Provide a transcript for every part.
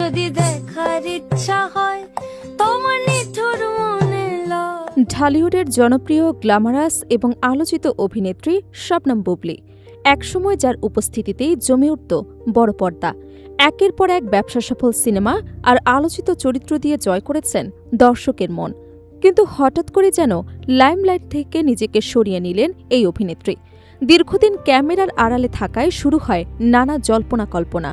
যদি দেখার ইচ্ছা হয় তোমার নিঠুর মনে লয়। ঢালিউডের জনপ্রিয় গ্ল্যামারাস এবং আলোচিত অভিনেত্রী শবনম বুবলি একসময় যার উপস্থিতিতেই জমে উঠত বড় পর্দা। একের পর এক ব্যবসাসফল সিনেমা আর আলোচিত চরিত্র দিয়ে জয় করেছেন দর্শকের মন। কিন্তু হঠাৎ করে যেন লাইমলাইট থেকে নিজেকে সরিয়ে নিলেন এই অভিনেত্রী। দীর্ঘদিন ক্যামেরার আড়ালে থাকায় শুরু হয় নানা জল্পনা কল্পনা।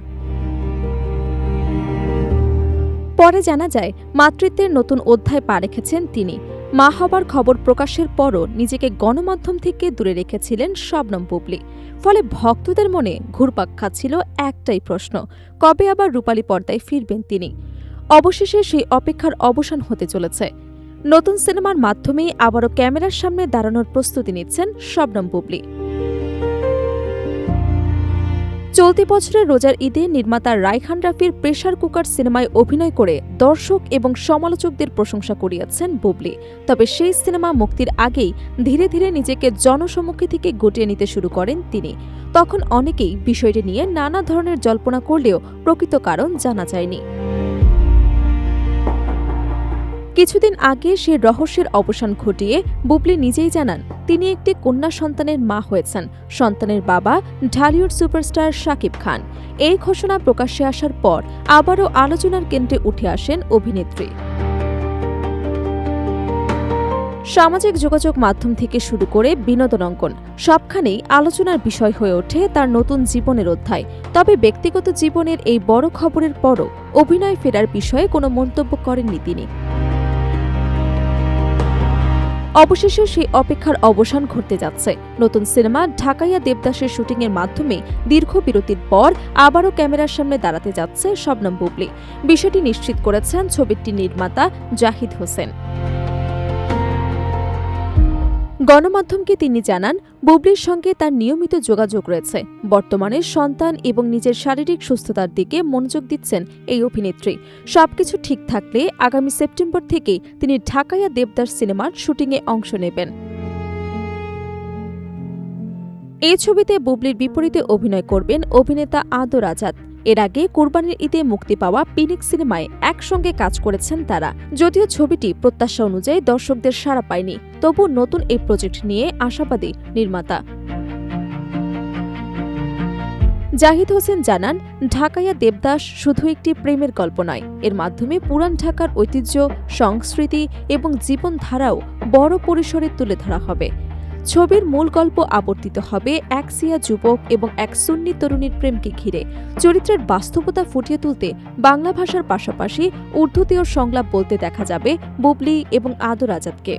পরে জানা যায় মাতৃত্বের নতুন অধ্যায় পা রেখেছেন তিনি। মা হবার খবর প্রকাশের পরও নিজেকে গণমাধ্যম থেকে দূরে রেখেছিলেন শবনম বুবলি। ফলে ভক্তদের মনে ঘুরপাক খাচ্ছিল একটাই প্রশ্ন, কবে আবার রূপালী পর্দায় ফিরবেন তিনি। অবশেষে সেই অপেক্ষার অবসান হতে চলেছে। নতুন সিনেমার মাধ্যমেই আবারও ক্যামেরার সামনে দাঁড়ানোর প্রস্তুতি নিচ্ছেন শবনম বুবলি। চলতি বছরের রোজার ঈদে নির্মাতা রায়হান রাফির প্রেসার কুকার সিনেমায় অভিনয় করে দর্শক এবং সমালোচকদের প্রশংসা কুড়িয়েছেন বুবলি। তবে সেই সিনেমা মুক্তির আগেই ধীরে ধীরে নিজেকে জনসম্মুখে থেকে গুটিয়ে নিতে শুরু করেন তিনি। তখন অনেকেই বিষয়টি নিয়ে নানা ধরনের জল্পনা করলেও প্রকৃত কারণ জানা যায়নি। কিছুদিন আগে সে রহস্যের অবসান ঘটিয়ে বুবলি নিজেই জানান তিনি একটি কন্যা সন্তানের মা হয়েছেন। সন্তানের বাবা ঢালিউড সুপারস্টার শাকিব খান। এই ঘোষণা প্রকাশ্যে আসার পর আবারও আলোচনার কেন্দ্রে উঠে আসেন অভিনেত্রী। সামাজিক যোগাযোগ মাধ্যম থেকে শুরু করে বিনোদন অঙ্গন সবখানেই আলোচনার বিষয় হয়ে ওঠে তার নতুন জীবনের অধ্যায়। তবে ব্যক্তিগত জীবনের এই বড় খবরের পরও অভিনয় ফেরার বিষয়ে কোনো মন্তব্য করেননি তিনি। অবশেষে সেই অপেক্ষার অবসান ঘটতে যাচ্ছে। নতুন সিনেমা ঢাকাইয়া দেবদাসের শুটিংয়ের মাধ্যমে দীর্ঘ বিরতির পর আবারও ক্যামেরার সামনে দাঁড়াতে যাচ্ছে শবনম বুবলি। বিষয়টি নিশ্চিত করেছেন ছবিটির নির্মাতা জাহিদ হোসেন। গণমাধ্যমকে তিনি জানান বুবলির সঙ্গে তার নিয়মিত যোগাযোগ রয়েছে। বর্তমানে সন্তান এবং নিজের শারীরিক সুস্থতার দিকে মনোযোগ দিচ্ছেন এই অভিনেত্রী। সবকিছু ঠিক থাকলে আগামী সেপ্টেম্বর থেকেই তিনি ঢাকাইয়া দেবদাস সিনেমার শুটিংয়ে অংশ নেবেন। এই ছবিতে বুবলির বিপরীতে অভিনয় করবেন অভিনেতা আদর আজাদ। এর আগে কুরবানির ঈদে মুক্তি পাওয়া পিনিক সিনেমায় একসঙ্গে কাজ করেছেন তারা। যদিও ছবিটি প্রত্যাশা অনুযায়ী দর্শকদের সাড়া পায়নি, তবু নতুন এই প্রজেক্ট নিয়ে আশাবাদী নির্মাতা। জাহিদ হোসেন জানান ঢাকাইয়া দেবদাস শুধু একটি প্রেমের গল্প নয়, এর মাধ্যমে পুরান ঢাকার ঐতিহ্য, সংস্কৃতি এবং জীবনধারাও বড় পরিসরে তুলে ধরা হবে। ছবির মূল গল্প আবর্তিত হবে এক সিয়া যুবক এবং এক সুন্নি তরুণীর প্রেমকে ঘিরে। চরিত্রের বাস্তবতা ফুটিয়ে তুলতে বাংলা ভাষার পাশাপাশি উর্দুতেও সংলাপ বলতে দেখা যাবে বুবলি এবং আদর আজাদকে।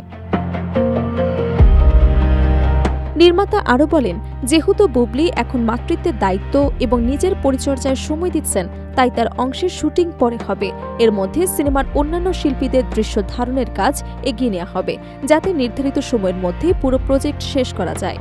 নির্মাতা আরও বলেন, যেহেতু বুবলি এখন মাতৃত্বের দায়িত্ব এবং নিজের পরিচর্যায় সময় দিচ্ছেন, তাই তার অংশের শুটিং পরে হবে। এর মধ্যে সিনেমার অন্যান্য শিল্পীদের দৃশ্য ধারণের কাজ এগিয়ে নেওয়া হবে, যাতে নির্ধারিত সময়ের মধ্যে পুরো প্রজেক্ট শেষ করা যায়।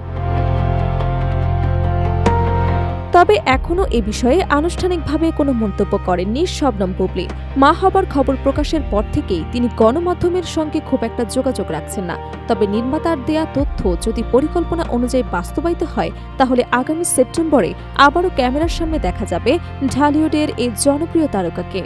তবে এখনও এ বিষয়ে আনুষ্ঠানিকভাবে কোনো মন্তব্য করেননি শবনম বুবলি। মা হবার খবর প্রকাশের পর থেকেই তিনি গণমাধ্যমের সঙ্গে খুব একটা যোগাযোগ রাখছেন না। তবে নির্মাতার দেয়া তথ্য যদি পরিকল্পনা অনুযায়ী বাস্তবায়িত হয়, তাহলে আগামী সেপ্টেম্বরে আবারও ক্যামেরার সামনে দেখা যাবে ঢালিউডের এই জনপ্রিয় তারকাকে।